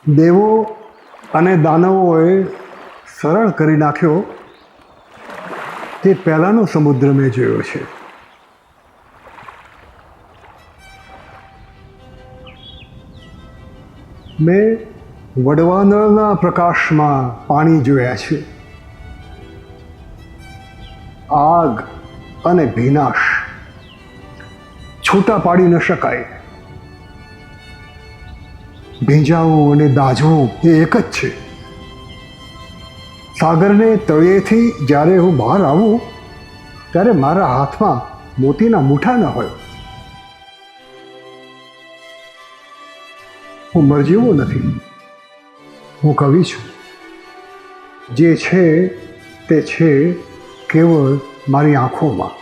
દેવો અને દાનવોએ સરળ કરી નાખ્યો તે પહેલાંનો સમુદ્ર મેં જોયો છે. મેં વડવાનળના પ્રકાશમાં પાણી જોયા છે. આગ અને ભીનાશ છૂટા પાડી ન શકાય. ભીંજાવું અને દાઝવું એ એક જ છે. સાગરને તળિયેથી જ્યારે હું બહાર આવું ત્યારે મારા હાથમાં મોતીના મૂઠા ન હોય. હું મરજીવો નથી, હું કવિ છું. જે છે તે છે કેવળ મારી આંખોમાં.